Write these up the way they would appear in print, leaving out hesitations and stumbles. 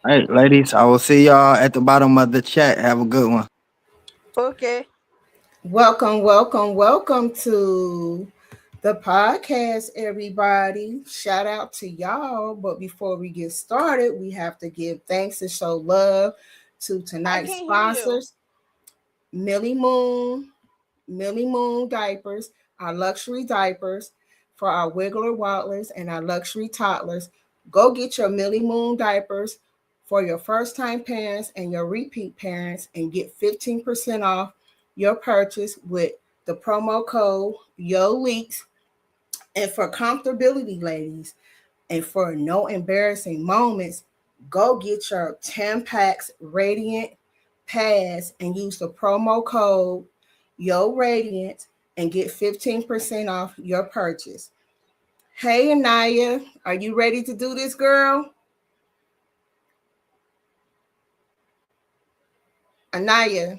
Hey, ladies, I will see y'all at the bottom of the chat. Have a good one. Okay. Welcome to the podcast, everybody. Shout out to y'all. But before we get started, we have to give thanks and show love to I tonight's can't hear you. sponsors, Millie Moon, Millie Moon Diapers, our luxury diapers for our wiggler waddlers and our luxury toddlers. Go get your Millie Moon diapers for your first time parents and your repeat parents and get 15% off your purchase with the promo code YOLEAKS. And for comfortability, ladies, and for no embarrassing moments, go get your Tampax Radiant Pass and use the promo code Yo Radiant and get 15% off your purchase. Hey, Anaya, are you ready to do this, girl? Anaya,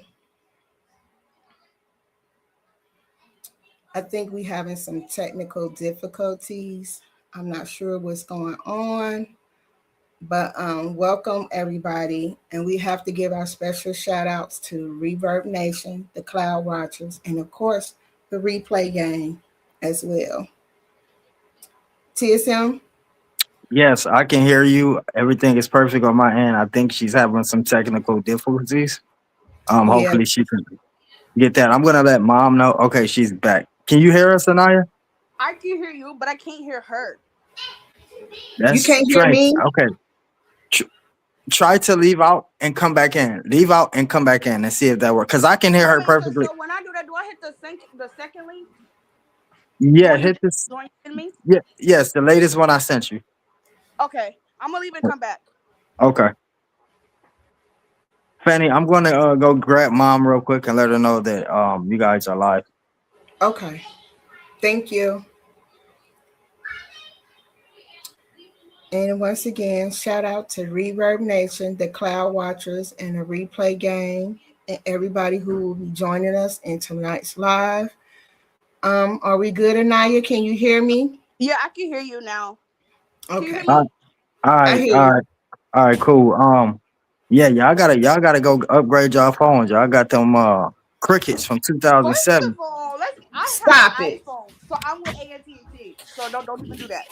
I think we having some technical difficulties. I'm not sure what's going on. But welcome everybody, and we have to give our special shout outs to Reverb Nation, the Cloud Watchers, and of course the Replay Gang as well. TSM. Yes, I can hear you. Everything is perfect on my end. I think she's having some technical difficulties. Yeah, Hopefully she can get that. I'm gonna let mom know. Okay, she's back. Can you hear us, Anaya? I can hear you, but I can't hear her. you That's can't hear strange. me. Okay, Tr- try to leave out and come back in. Leave out and come back in and see if that works. Cause I can hear her Okay, so perfectly. so when I do that, do I hit the second link? The Yeah, one you hit just this. joined me? Yeah, yes, the latest one I sent you. Okay. I'm gonna leave and come back. Okay, Fanny, I'm gonna go grab mom real quick and let her know that you guys are live. Okay, thank you. And once again, shout out to Reverb Nation, the Cloud Watchers, and the Replay Gang, and everybody who will be joining us in tonight's live. Are we good, Anaya? Can you hear me? Yeah, I can hear you now. Can you hear Okay, All me? right, all I right, hear all you. right. All right, cool. Yeah, y'all gotta go upgrade y'all phones. Y'all got them crickets from First 2007. of all, I have Stop an it. iPhone, so I'm with AT&T. So don't even do that.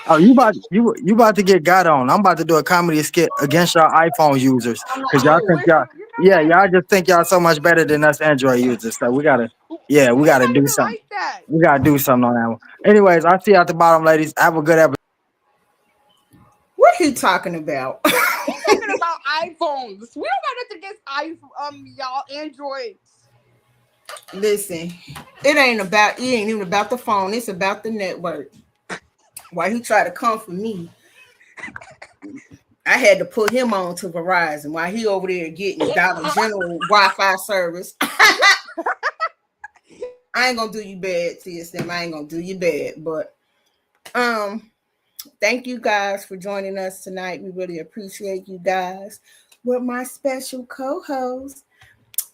Oh, you about to get got on. I'm about to do a comedy skit against y'all iPhone users because y'all I think wish y'all you know yeah, what? y'all just think y'all so much better than us Android users. So we It's gotta not do even something. like that. We gotta do something on that one. Anyways, I'll see you at the bottom, ladies. Have a good episode. What are you talking about? He's talking about iPhones. We don't got nothing against y'all Androids. Listen, it ain't even about the phone. It's about the network. Why he tried to come for me? I had to put him on to Verizon while he over there getting Dollar General Wi-Fi service. I ain't gonna do you bad, TSM. I ain't gonna do you bad, but um, thank you guys for joining us tonight. We really appreciate you guys. With my special co-host,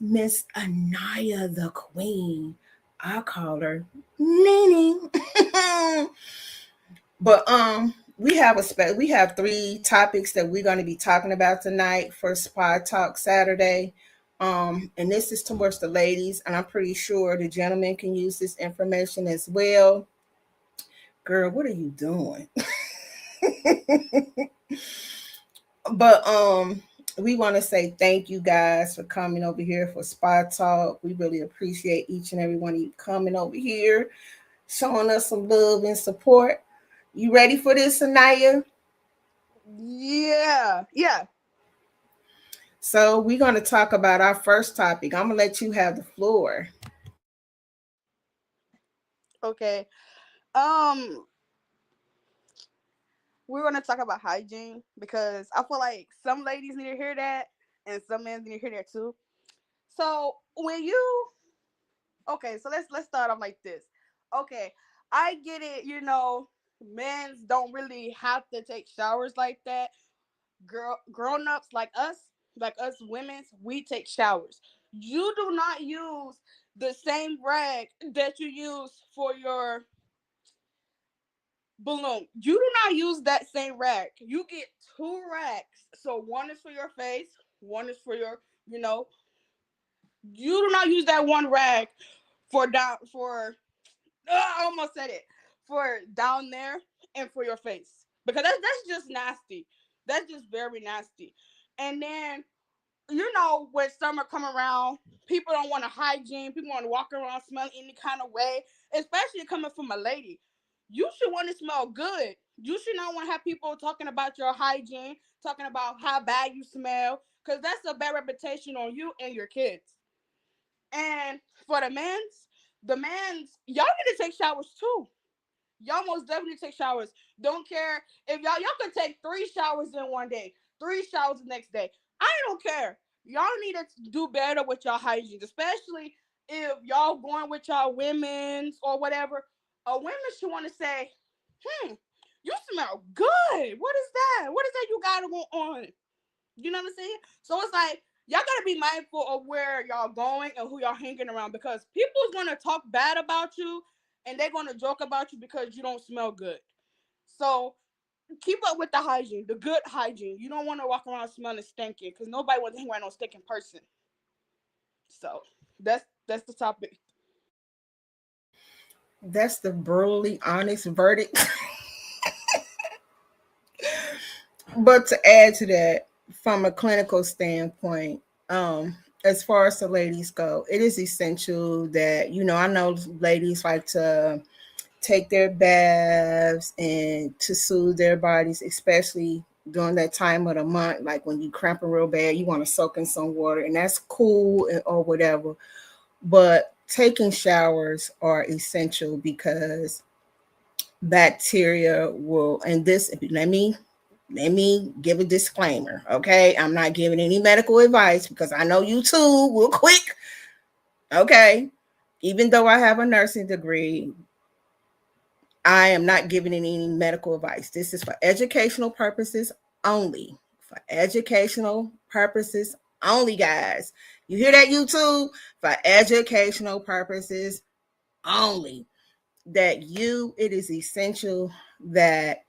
Miss Anaya the Queen. I call her Nene. But we have three topics that we're going to be talking about tonight for Spy Talk Saturday. And this is towards the ladies, and I'm pretty sure the gentlemen can use this information as well. Girl, what are you doing? But we want to say thank you guys for coming over here for Spy Talk. We really appreciate each and every one of you coming over here, showing us some love and support. You ready for this, Anaya? Yeah. Yeah. So we're going to talk about our first topic. I'm going to let you have the floor. Okay. Um, we're gonna talk about hygiene because I feel like some ladies need to hear that and some men need to hear that too. So when you okay, so let's start off like this. Okay, I get it. Men's don't really have to take showers like that. Grown ups like us women's, we take showers. You do not use the same rag that you use for your balloon. You do not use that same rag. You get 2 rags. So one is for your face, one is for your, you know, you do not use that one rag for down for I almost said it. For down there and for your face. Because that's just nasty. That's just very nasty. And then when summer come around, people don't want to hygiene. People want to walk around smelling any kind of way, especially coming from a lady. You should want to smell good. You should not want to have people talking about your hygiene, talking about how bad you smell, because that's a bad reputation on you and your kids. And for the men's, y'all need to take showers too. Y'all most definitely take showers. Don't care if y'all could take 3 showers in one day, 3 showers the next day. I don't care. Y'all need to do better with y'all hygiene, especially if y'all going with y'all women's or whatever. A women should want to say, you smell good. What is that? What is that you got on? You know what I'm saying? So it's like y'all gotta be mindful of where y'all going and who y'all hanging around, because people's gonna talk bad about you and they're gonna joke about you because you don't smell good. So keep up with the hygiene, the good hygiene. You don't want to walk around smelling stinking, because nobody wants to hang around no stinking person. So that's the topic. That's the brutally honest verdict. But to add to that, from a clinical standpoint, as far as the ladies go, it is essential that, I know ladies like to take their baths and to soothe their bodies, especially during that time of the month, like when you cramping real bad, you want to soak in some water, and that's cool or whatever. But taking showers are essential because bacteria will, and this, let me give a disclaimer, okay? I'm not giving any medical advice because I know you too will quick, okay? Even though I have a nursing degree, I am not giving any medical advice. This is for educational purposes only. For educational purposes only, guys. You hear that, YouTube? For educational purposes only. It is essential that,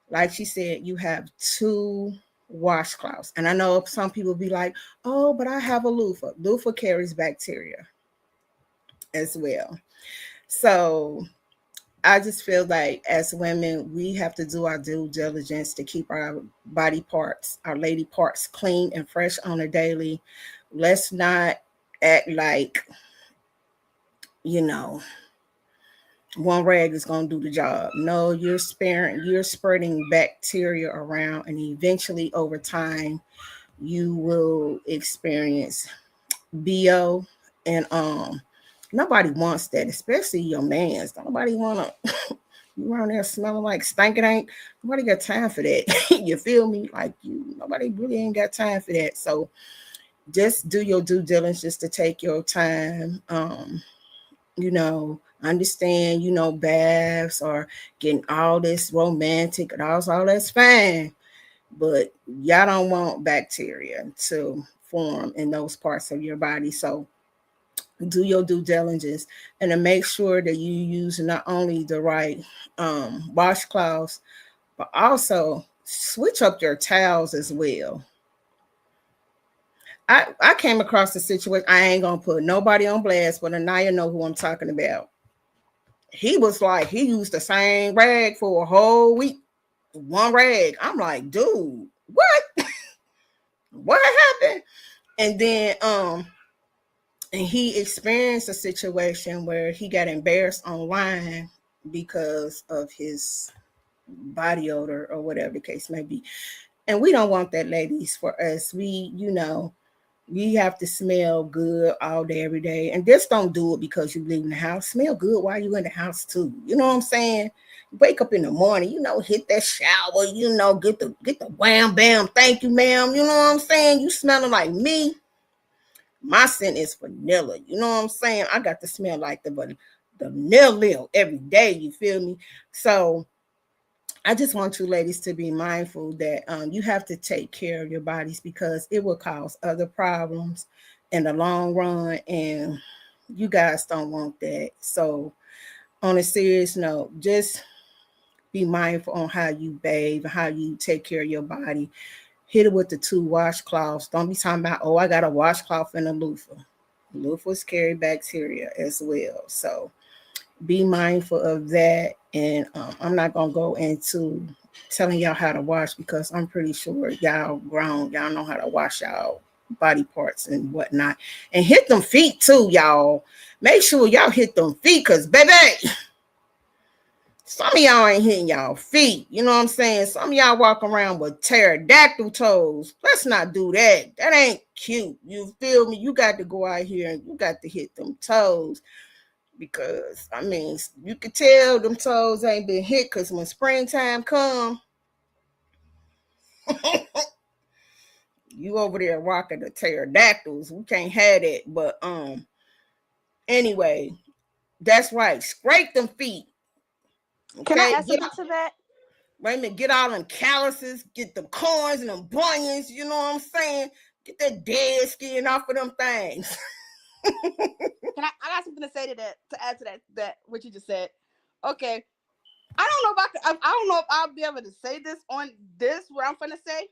like she said, you have 2 washcloths. And I know some people be like, oh, but I have a loofah. Loofah carries bacteria as well. So I just feel like as women, we have to do our due diligence to keep our body parts, our lady parts, clean and fresh on a daily. Let's not act like, you know, one rag is going to do the job. No, you're spreading bacteria around, and eventually over time, you will experience BO, and nobody wants that, especially your mans. Nobody want to you around there smelling like stinking. Ain't nobody got time for that. You feel me? Like, nobody really ain't got time for that. So just do your due diligence, just to take your time. Understand, baths or getting all this romantic and all that's fine. But y'all don't want bacteria to form in those parts of your body. So do your due diligence and to make sure that you use not only the right washcloths, but also switch up your towels as well. I came across a situation. I ain't gonna put nobody on blast, but Anaya know who I'm talking about. He was like, he used the same rag for a whole week. One rag. I'm like, dude, what? What happened? And then and he experienced a situation where he got embarrassed online because of his body odor or whatever the case may be. And we don't want that, ladies. For us, we have to smell good all day, every day. And just don't do it because you leave the house. Smell good while you're in the house too. You know what I'm saying? Wake up in the morning, hit that shower, get the wham bam, thank you, ma'am. You know what I'm saying? You smelling like me. My scent is vanilla. You know what I'm saying? I got to smell like the vanilla every day. You feel me? So I just want you ladies to be mindful that you have to take care of your bodies, because it will cause other problems in the long run, and you guys don't want that. So on a serious note, just be mindful on how you bathe, how you take care of your body. Hit it with the 2 washcloths. Don't be talking about, oh, I got a washcloth and a loofah. Loofahs carry bacteria as well. So be mindful of that. And I'm not going to go into telling y'all how to wash because I'm pretty sure y'all grown. Y'all know how to wash y'all body parts and whatnot. And hit them feet too, y'all. Make sure y'all hit them feet because, baby, some of y'all ain't hitting y'all feet. You know what I'm saying? Some of y'all walk around with pterodactyl toes. Let's not do that. That ain't cute. You feel me? You got to go out here and you got to hit them toes. Because, I mean, you can tell them toes ain't been hit because when springtime come, you over there rocking the pterodactyls. We can't have that. But anyway, that's right. Scrape them feet. Can I Okay, add something to that? wait a minute, get all them calluses, get the corns and them bunions, you know what I'm saying? Get that dead skin off of them things. I got something to say to that, to add to that what you just said. Okay. I don't know if I don't know if I'll be able to say this on this what I'm gonna say.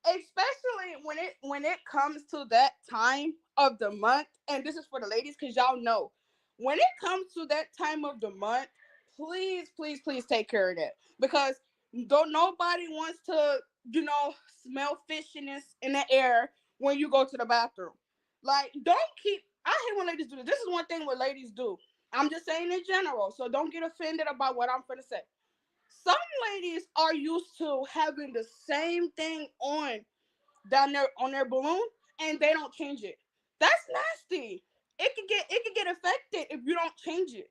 Especially when it comes to that time of the month, and this is for the ladies because y'all know when it comes to that time of the month, please take care of that because don't nobody wants to smell fishiness in the air when you go to the bathroom. Like don't keep. I hate when ladies do this. This is one thing what ladies do. I'm just saying in general, so don't get offended about what I'm gonna say. Some ladies are used to having the same thing on down there on their balloon and they don't change it. That's nasty. It can get affected if you don't change it.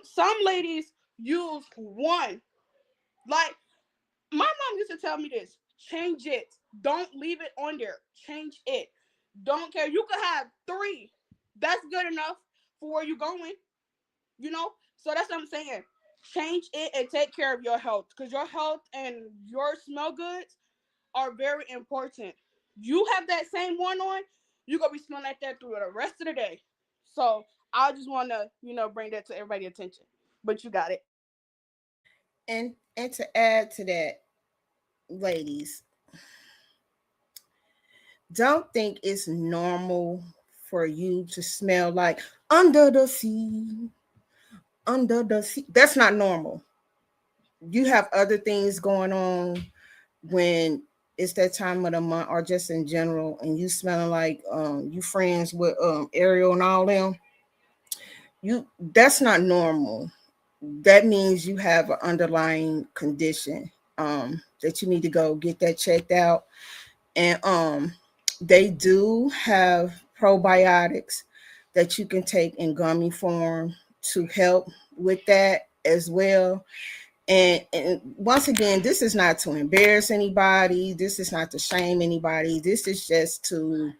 Some ladies use one. Like my mom used to tell me this. Change it. Don't leave it on there. Change it. Don't care. You could have 3. That's good enough for where you're going. So that's what I'm saying. Change it and take care of your health because your health and your smell goods are very important. You have that same one on, you're gonna be smelling like that through the rest of the day. So I just want to bring that to everybody's attention. But you got it. And to add to that, ladies, don't think it's normal for you to smell like under the sea. Under the sea. That's not normal. You have other things going on when it's that time of the month or just in general and you smelling like you friends with Ariel and all them. That's not normal. That means you have an underlying condition that you need to go get that checked out. And they do have probiotics that you can take in gummy form to help with that as well. And once again, this is not to embarrass anybody. This is not to shame anybody. This is just to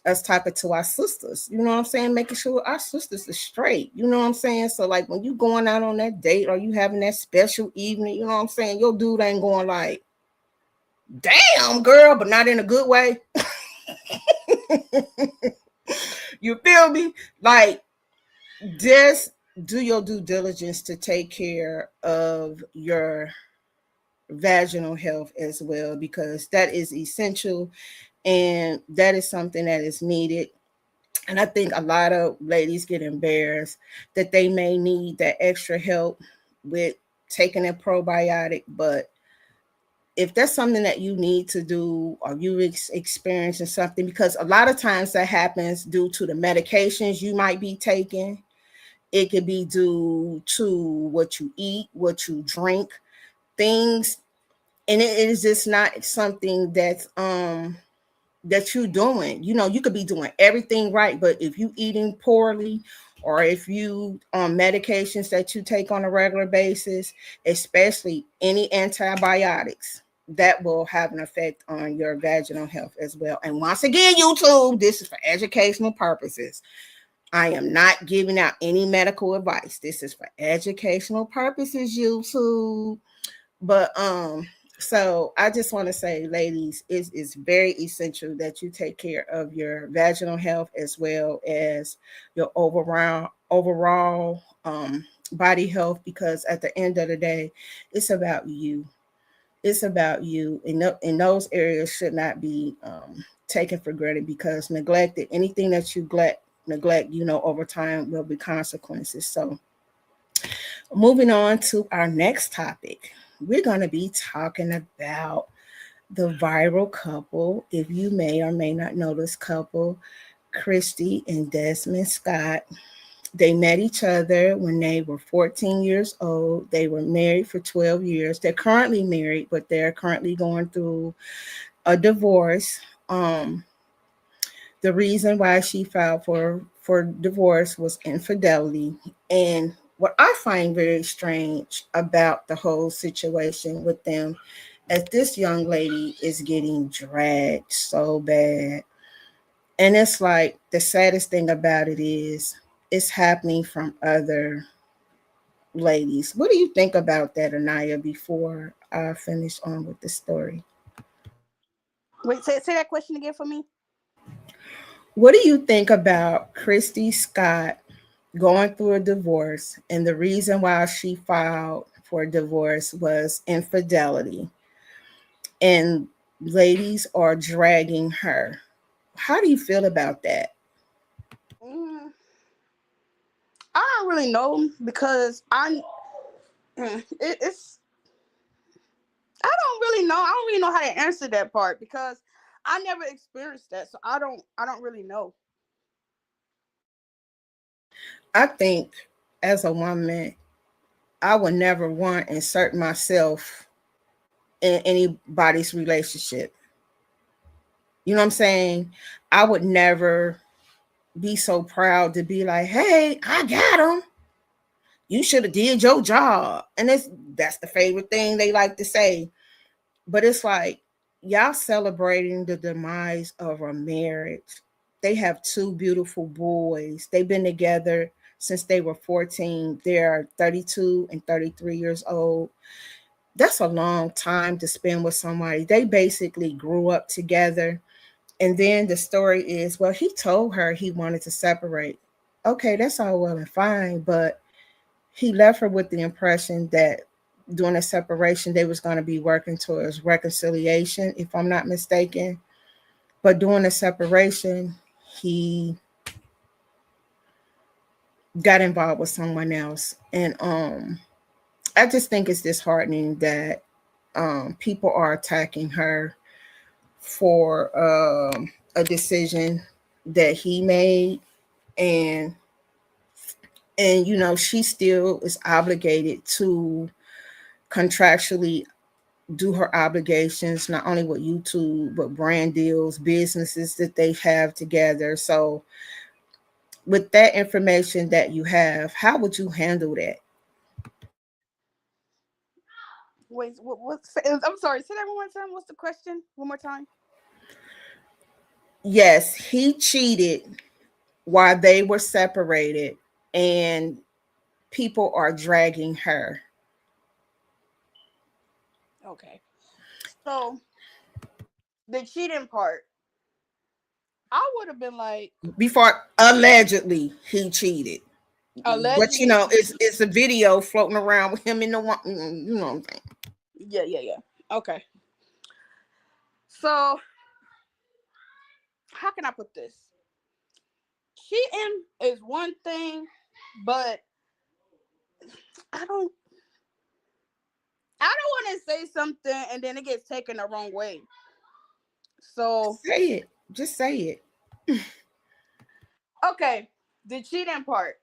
us talking to our sisters. You know what I'm saying? Making sure our sisters are straight. You know what I'm saying? So like when you going out on that date or you having that special evening, you know what I'm saying? Your dude ain't going like, damn girl, but not in a good way. You feel me? Like just do your due diligence to take care of your vaginal health as well, because that is essential and that is something that is needed. And I think a lot of ladies get embarrassed that they may need that extra help with taking a probiotic. But if that's something that you need to do or you experiencing something, because a lot of times that happens due to the medications you might be taking. It could be due to what you eat, what you drink, things. And it is just not something that's that you're doing. You could be doing everything right, but if you eating poorly or if you on medications that you take on a regular basis, especially any antibiotics, that will have an effect on your vaginal health as well. And once again, YouTube, this is for educational purposes. I am not giving out any medical advice. This is for educational purposes, YouTube. But so I just want to say, ladies, it's very essential that you take care of your vaginal health as well as your overall body health, because at the end of the day, it's about you. It's about you, and those areas should not be taken for granted, because neglected, anything that you neglect, over time will be consequences. So moving on to our next topic, we're going to be talking about the viral couple. If you may or may not know this couple, Christy and Desmond Scott. They met each other when they were 14 years old. They were married for 12 years. They're currently married, but they're currently going through a divorce. The reason why she filed for divorce was infidelity. And what I find very strange about the whole situation with them, as this young lady is getting dragged so bad. And it's like, the saddest thing about it is it's happening from other ladies. What do you think about that, Anaya, before I finish on with the story? Wait, say that question again for me. What do you think about Christy Scott going through a divorce, and the reason why she filed for divorce was infidelity, and ladies are dragging her? How do you feel about that? Mm, I don't really know because it's I don't really know. I don't really know how to answer that part because I never experienced that, so I don't really know. I think, as a woman, I would never want to insert myself in anybody's relationship. You know what I'm saying? I would never be so proud to be like, "Hey, I got him. You should have did your job." And that's the favorite thing they like to say. But it's like, y'all celebrating the demise of a marriage. They have two beautiful boys. They've been together since they were 14. They're 32 and 33 years old. That's a long time to spend with somebody. They basically grew up together. And then the story is, well, he told her he wanted to separate. Okay, that's all well and fine, but he left her with the impression that during a separation they was going to be working towards reconciliation, if I'm not mistaken. But during the separation, he got involved with someone else. And I just think it's disheartening that people are attacking her for a decision that he made. And she still is obligated to contractually do her obligations, not only with YouTube, but brand deals, businesses that they have together. So with that information that you have, how would you handle that? Wait, I'm sorry. Say that one more time. What's the question? One more time. Yes, he cheated while they were separated, and people are dragging her. Okay. So the cheating part, I would have been like, Before, allegedly he cheated. But allegedly. it's a video floating around with him in the one. You know what I'm saying? Yeah. Okay. So how can I put this? Cheating is one thing, but I don't. I don't want to say something and then it gets taken the wrong way. So Say it. Just say it. okay, the cheating part.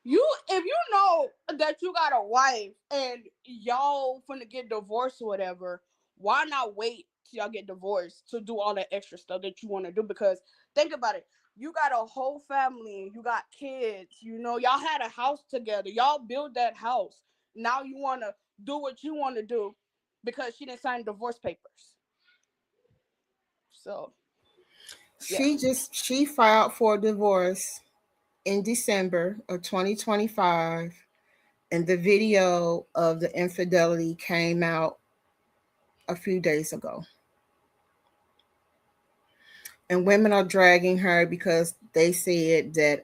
If you know that you got a wife and y'all finna get divorced or whatever, why not wait till y'all get divorced to do all that extra stuff that you want to do? Because think about it. You got a whole family, you got kids, y'all had a house together, y'all built that house. Now you wanna do what you wanna do because she didn't sign divorce papers. So yeah. She filed for divorce in December of 2025, and the video of the infidelity came out a few days ago. And women are dragging her because they said that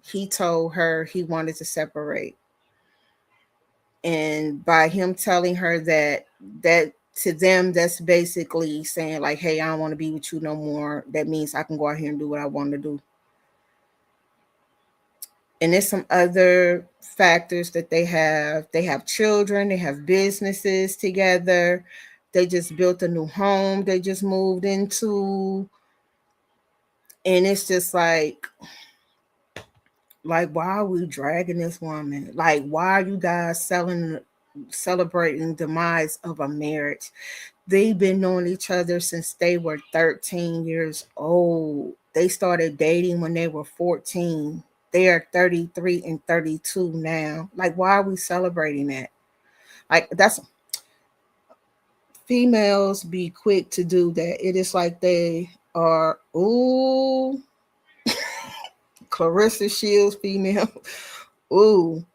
he told her he wanted to separate. And by him telling her that to them, that's basically saying like, hey, I don't want to be with you no more. That means I can go out here and do what I want to do. And there's some other factors that they have. They have children, they have businesses together. They just built a new home they just moved into. And it's just like why are we dragging this woman? Like, why are you guys celebrating demise of a marriage? They've been knowing each other since they were 13 years old. They started dating when they were 14. They are 33 and 32 now. Like, why are we celebrating that? Like, that's females be quick to do that. It is like they are, ooh, Clarissa Shields, female. Ooh,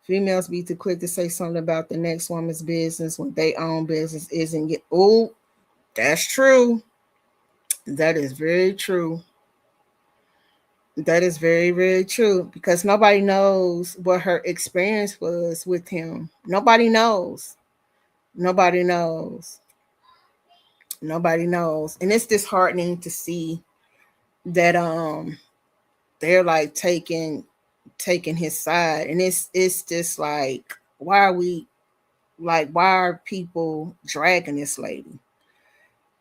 females be too quick to say something about the next woman's business when their own business isn't get. Ooh, that's true. That is very true. That is very, very true, because nobody knows what her experience was with him. Nobody knows. Nobody knows. Nobody knows. And it's disheartening to see that they're like taking his side. And it's just like, why are people dragging this lady?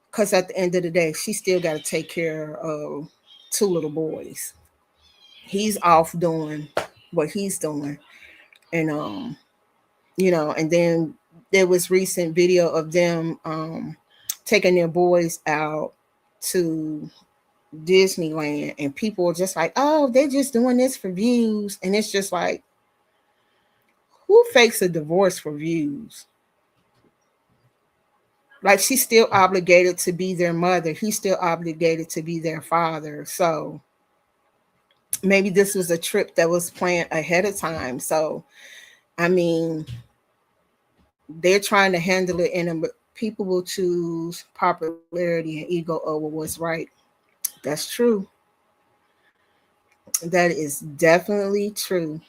Because at the end of the day, she still got to take care of two little boys. He's off doing what he's doing. And and then there was recent video of them taking their boys out to Disneyland, and people were just like, oh, they're just doing this for views. And it's just like, who fakes a divorce for views? Like, she's still obligated to be their mother. He's still obligated to be their father. So maybe this was a trip that was planned ahead of time. So, I mean, they're trying to handle it people will choose popularity and ego over what's right. That's true. That is definitely true.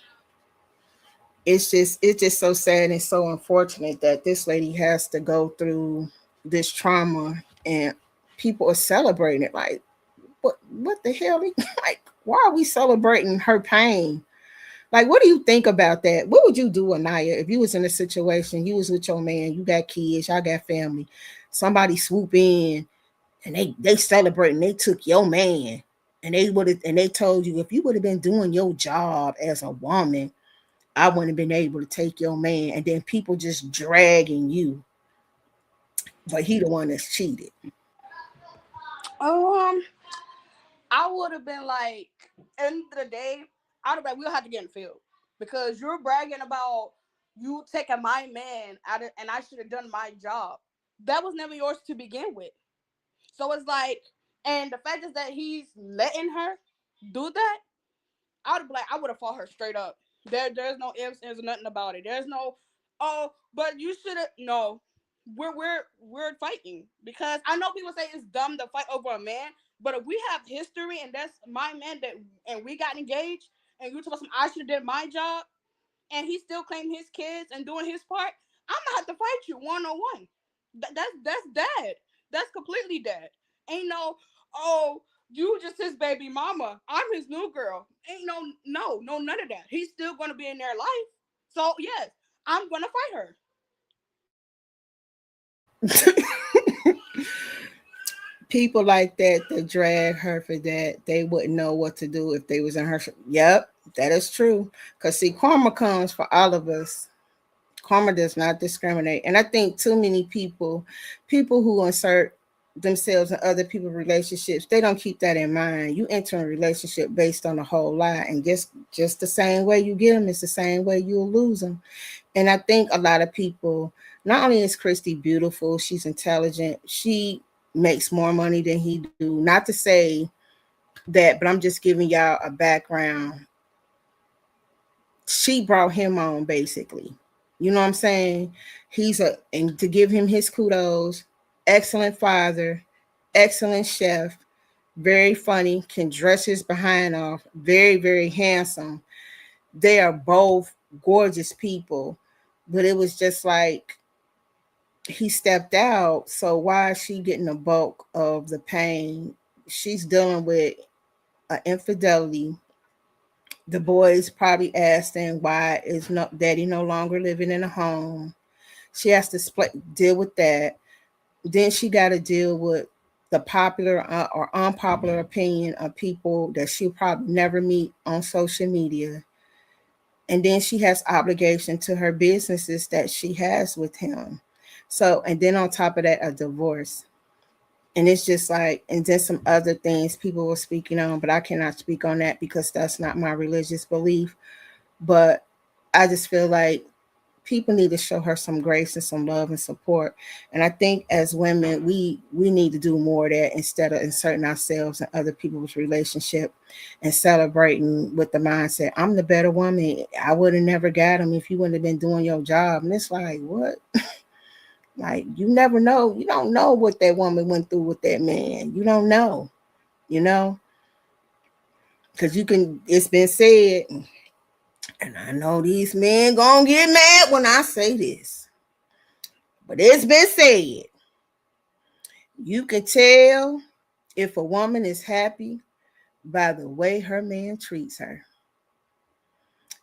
It's just so sad and so unfortunate that this lady has to go through this trauma, and people are celebrating it. Like, what the hell? Like, why are we celebrating her pain? Like, what do you think about that? What would you do, Anaya, if you was in a situation, you was with your man, you got kids, y'all got family, somebody swoop in and they celebrating, they took your man, and they told you, if you would have been doing your job as a woman, I wouldn't have been able to take your man, and then people just dragging you, but he the one that's cheated. I would have been like, end of the day, I'd have been like, we'll have to get in the field, because you're bragging about you taking my man out of, and I should have done my job. That was never yours to begin with. So it's like, and the fact is that he's letting her do that. I would be like, I would have fought her straight up. There's no ifs, there's nothing about it. There's no, oh, but you should have. No, we're fighting, because I know people say it's dumb to fight over a man, but if we have history and that's my man that, and we got engaged, and you told us I should have did my job, and he still claimed his kids and doing his part, I'm gonna have to fight you 1-on-1. That's dead. That's completely dead. Ain't no, oh, you just his baby mama, I'm his new girl. Ain't no, none of that. He's still gonna be in their life. So yes, I'm gonna fight her. People like that drag her for that, they wouldn't know what to do if they was in her. Yep, that is true. Because see, karma comes for all of us. Karma does not discriminate. And I think too many people who insert themselves in other people's relationships, they don't keep that in mind. You enter a relationship based on a whole lot, and just the same way you get them, it's the same way you'll lose them. And I think a lot of people, not only is Christy beautiful, she's intelligent, she makes more money than he do. Not to say that, but I'm just giving y'all a background. She brought him on, basically. You know what I'm saying? And to give him his kudos, excellent father, excellent chef, very funny, can dress his behind off, very, very handsome. They are both gorgeous people, but it was just like he stepped out. So why is she getting the bulk of the pain? She's dealing with an infidelity. The boys probably asking why is not daddy no longer living in a home. She has to deal with that. Then she got to deal with the popular or unpopular opinion of people that she'll probably never meet on social media. And then she has obligation to her businesses that she has with him. So, and then on top of that, a divorce. And it's just like, and then some other things people were speaking on, but I cannot speak on that because that's not my religious belief. But I just feel like people need to show her some grace and some love and support. And I think as women, we need to do more of that instead of inserting ourselves in other people's relationship and celebrating with the mindset, I'm the better woman. I would have never got him if you wouldn't have been doing your job. And it's like, what? Like, you never know. You don't know what that woman went through with that man. You don't know, you know, because you can, it's been said, and I know these men gonna get mad when I say this, but it's been said, you can tell if a woman is happy by the way her man treats her.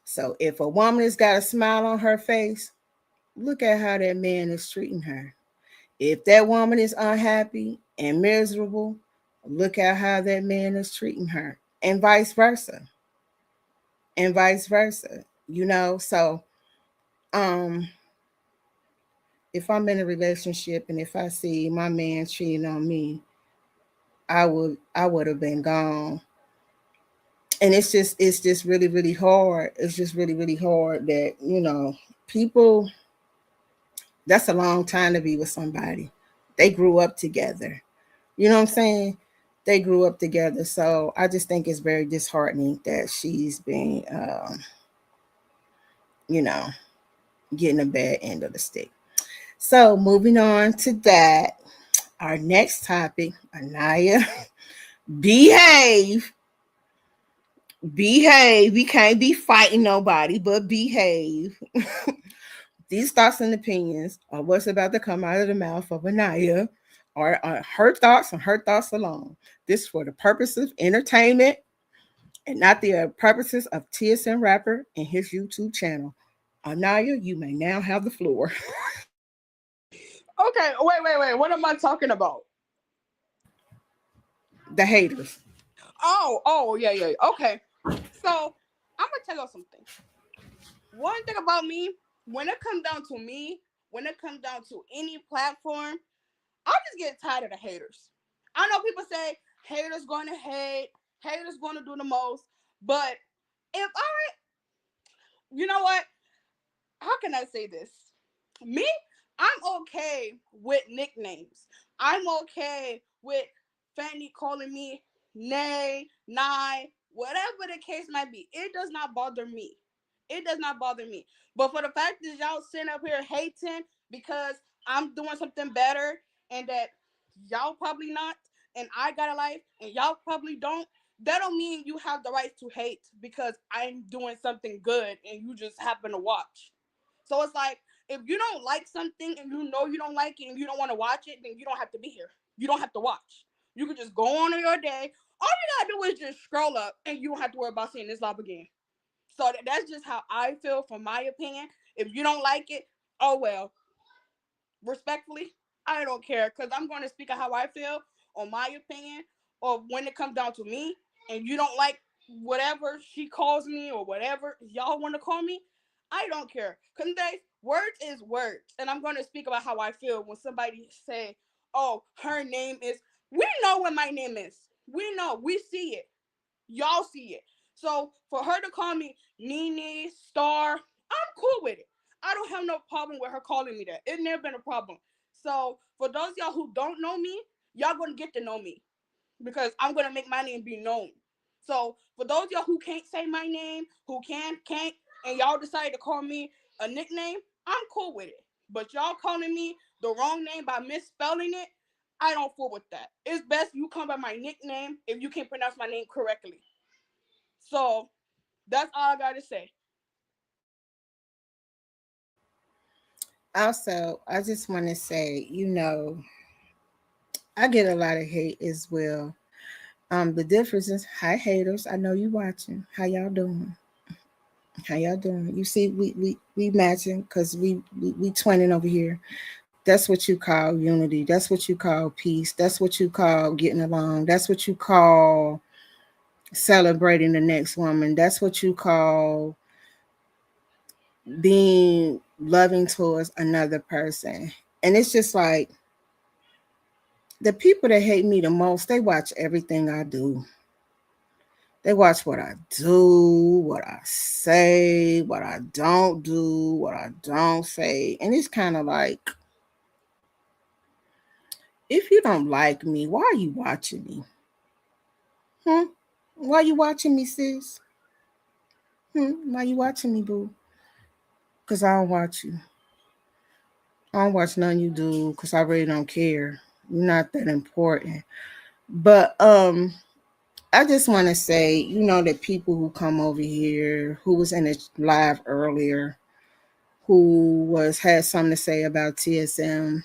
So if a woman has got a smile on her face, look at how that man is treating her. If that woman is unhappy and miserable, look at how that man is treating her, and vice versa. And vice versa. You know, so um if I'm in a relationship and if I see my man cheating on me, I would have been gone. And it's just really, really hard. It's just really, really hard that, people, that's a long time to be with somebody. They grew up together. You know what I'm saying? They grew up together. So I just think it's very disheartening that she's been, you know, getting a bad end of the stick. So moving on to that, our next topic, Anaya, behave. Behave. We can't be fighting nobody, but behave. These thoughts and opinions are what's about to come out of the mouth of Anaya are her thoughts and her thoughts alone. This is for the purpose of entertainment and not the purposes of TSN Rapper and his YouTube channel. Anaya, you may now have the floor. Okay, wait. What am I talking about? The haters. Oh, yeah. Okay. So I'm gonna tell you something. One thing about me, when it comes down to me, when it comes down to any platform, I just get tired of the haters. I know people say haters going to hate, haters going to do the most, but if I, you know what? How can I say this? Me, I'm okay with nicknames. I'm okay with Fanny calling me Nay, Nye, whatever the case might be. It does not bother me. It does not bother me. But for the fact that y'all sitting up here hating because I'm doing something better and that y'all probably not, and I got a life and y'all probably don't, that don't mean you have the right to hate because I'm doing something good and you just happen to watch. So it's like, if you don't like something and you know you don't like it and you don't want to watch it, then you don't have to be here. You don't have to watch. You can just go on in your day. All you gotta do is just scroll up and you don't have to worry about seeing this live again. So that's just how I feel from my opinion. If you don't like it, oh well. Respectfully, I don't care because I'm going to speak of how I feel on my opinion or when it comes down to me and you don't like whatever she calls me or whatever y'all want to call me, I don't care. Because words is words. And I'm going to speak about how I feel when somebody say, oh, her name is, we know what my name is. We know. We see it. Y'all see it. So for her to call me Nene Star, I'm cool with it. I don't have no problem with her calling me that. It never been a problem. So for those of y'all who don't know me, y'all gonna get to know me because I'm gonna make my name be known. So for those of y'all who can't say my name, who can't, and y'all decide to call me a nickname, I'm cool with it. But y'all calling me the wrong name by misspelling it, I don't fool with that. It's best you come by my nickname if you can't pronounce my name correctly. So that's all I gotta say. Also, I just want to say, I get a lot of hate as well. The difference is, hi haters, I know you watching. How y'all doing? How y'all doing? You see, we matching because we twinning over here. That's what you call unity. That's what you call peace. That's what you call getting along. That's what you call celebrating the next woman. That's what you call being loving towards another person. And it's just like the people that hate me the most, they watch everything I do. They watch what I do, what I say, what I don't do, what I don't say. And it's kind of like, if you don't like me, why are you watching me? Why are you watching me, sis? Why you watching me, boo? Because I don't watch you. I don't watch none you do because I really don't care. You're not that important. But I just want to say, that people who come over here, who was in the live earlier, who had something to say about TSM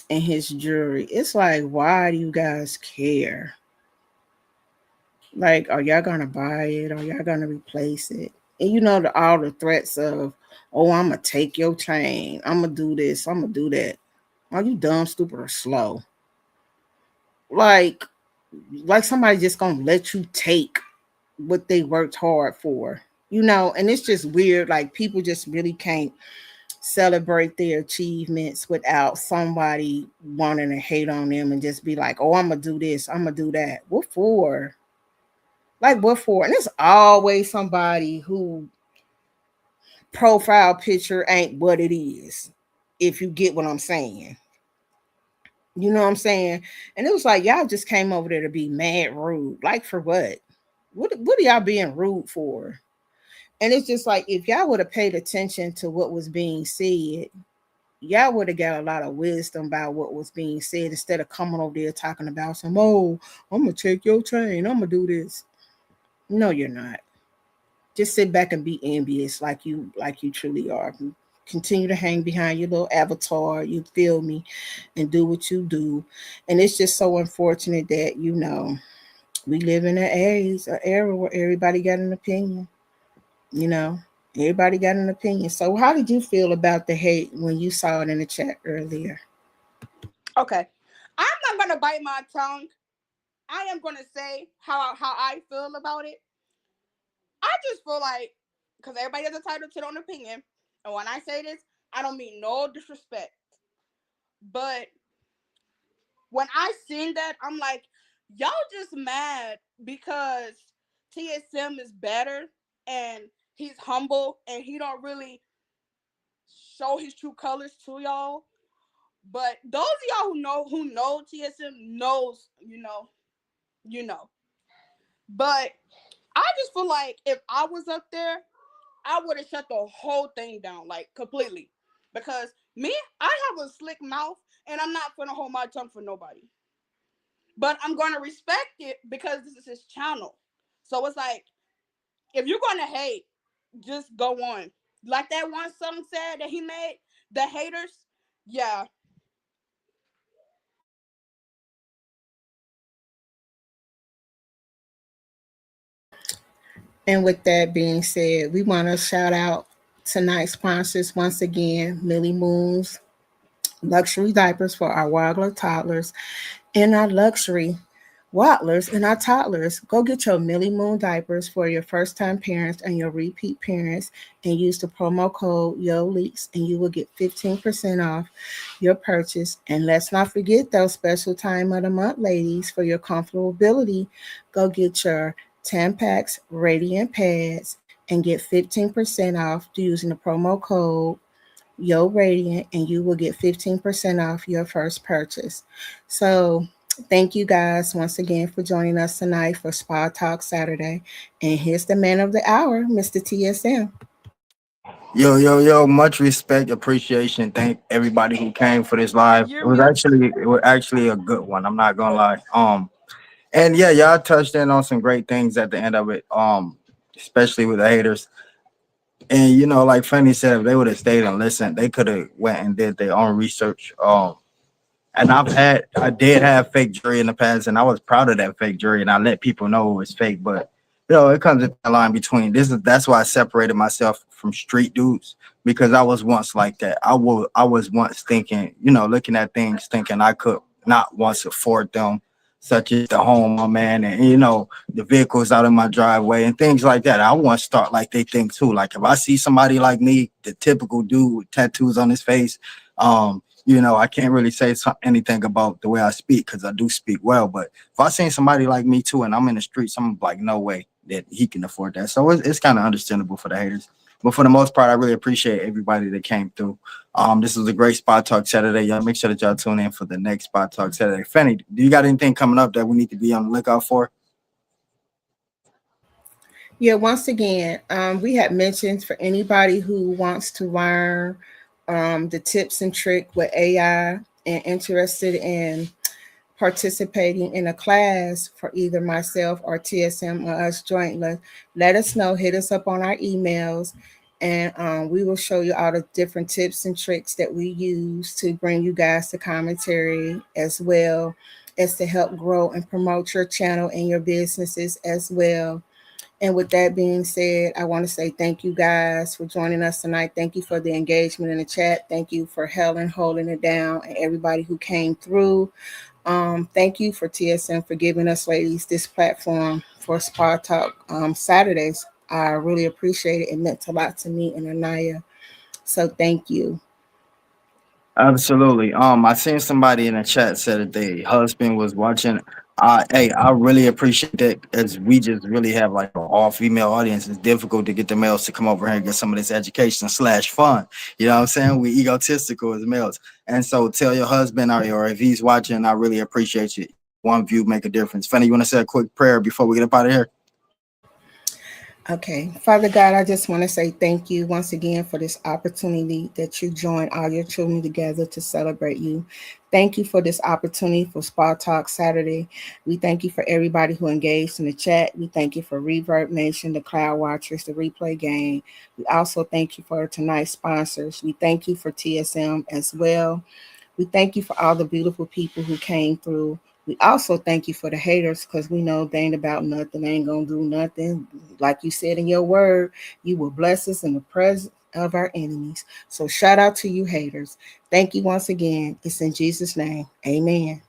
and his jury. It's like, why do you guys care? Like, are y'all gonna buy it? Are y'all gonna replace it? And all the threats of, oh, I'm gonna take your chain. I'm gonna do this. I'm gonna do that. Are you dumb, stupid, or slow? Like somebody just gonna let you take what they worked hard for, and it's just weird. Like, people just really can't celebrate their achievements without somebody wanting to hate on them and just be like, oh, I'm gonna do this, I'm gonna do that. What for? Like, what for? And it's always somebody who profile picture ain't what it is, if you get what I'm saying. You know what I'm saying? And it was like, y'all just came over there to be mad rude. Like, for what? What are y'all being rude for? And it's just like, if y'all would have paid attention to what was being said, y'all would have got a lot of wisdom about what was being said, instead of coming over there talking about some, oh, I'm gonna take your chain, I'm gonna do this. No, you're not. Just sit back and be envious, like you truly are. Continue to hang behind your little avatar, you feel me, and do what you do. And it's just so unfortunate that we live in an era where everybody got an opinion. You know, everybody got an opinion. So, how did you feel about the hate when you saw it in the chat earlier? Okay, I'm not gonna bite my tongue. I am gonna say how I feel about it. I just feel like, because everybody has a title to their own opinion, and when I say this, I don't mean no disrespect, but when I seen that, I'm like, y'all just mad because TSM is better and he's humble and he don't really show his true colors to y'all. But those of y'all who know TSM knows, you know. But I just feel like if I was up there, I would have shut the whole thing down, like, completely. Because me, I have a slick mouth and I'm not gonna hold my tongue for nobody. But I'm gonna respect it because this is his channel. So it's like, if you're gonna hate, just go on. Like that one song said that he made, the haters, yeah. And with that being said, we want to shout out tonight's sponsors once again: Millie Moon's luxury diapers for our Wagler toddlers and our luxury waddlers and our toddlers. Go get your Millie Moon diapers for your first time parents and your repeat parents, and use the promo code YOLEAKS and you will get 15% off your purchase. And let's not forget those special time of the month, ladies, for your comfortability. Go get your Tampax Radiant Pads and get 15% off using the promo code Yo Radiant, and you will get 15% off your first purchase. So, thank you guys once again for joining us tonight for Spa Talk Saturday. And here's the man of the hour, Mr. TSM. Yo, yo, yo! Much respect, appreciation. Thank everybody who came for this live. You're mute. It was actually a good one. I'm not gonna lie. And yeah, y'all touched in on some great things at the end of it. Especially with the haters. And you know, like Fanny said, if they would have stayed and listened, they could have went and did their own research. And I did have fake jewelry in the past, and I was proud of that fake jewelry, and I let people know it was fake. But you know, it comes to the line between that's why I separated myself from street dudes because I was once like that. I was once thinking, you know, looking at things, thinking I could not once afford them, such as the home I'm in, and you know, the vehicles out in my driveway and things like that. I want to start like they think too. Like if I see somebody like me, the typical dude with tattoos on his face, you know, I can't really say anything about the way I speak because I do speak well. But if I seen somebody like me too, and I'm in the streets, I'm like, no way that he can afford that. So it's kind of understandable for the haters. But for the most part, I really appreciate everybody that came through. This was a great Spot Talk Saturday. Y'all make sure that y'all tune in for the next Spot Talk Saturday. Fanny, do you got anything coming up that we need to be on the lookout for? Yeah, once again, we had mentioned for anybody who wants to learn the tips and trick with AI and interested in participating in a class for either myself or TSM or us jointly, let us know. Hit us up on our emails, and we will show you all the different tips and tricks that we use to bring you guys to commentary, as well as to help grow and promote your channel and your businesses as well. And with that being said, I want to say thank you guys for joining us tonight. Thank you for the engagement in the chat. Thank you for Helen holding it down and everybody who came through. Thank you for TSM for giving us ladies this platform for Spa Talk Saturdays. I really appreciate it. It meant a lot to me and Anaya. So thank you. Absolutely. I seen somebody in the chat said that their husband was watching. Hey, I really appreciate that as we just really have like an all female audience. It's difficult to get the males to come over here and get some of this education slash fun. You know what I'm saying? We egotistical as males. And so tell your husband or if he's watching, I really appreciate you. One view make a difference. Fanny, you want to say a quick prayer before we get up out of here? Okay. Father God, I just want to say thank you once again for this opportunity that you joined all your children together to celebrate you. Thank you for this opportunity for Spa Talk Saturday. We thank you for everybody who engaged in the chat. We thank you for Reverb Nation, the Cloud Watchers, the Replay Gang. We also thank you for tonight's sponsors. We thank you for TSM as well. We thank you for all the beautiful people who came through. We also thank you for the haters because we know they ain't about nothing. They ain't going to do nothing. Like you said in your word, you will bless us in the presence of our enemies. So shout out to you haters. Thank you once again. It's in Jesus' name. Amen.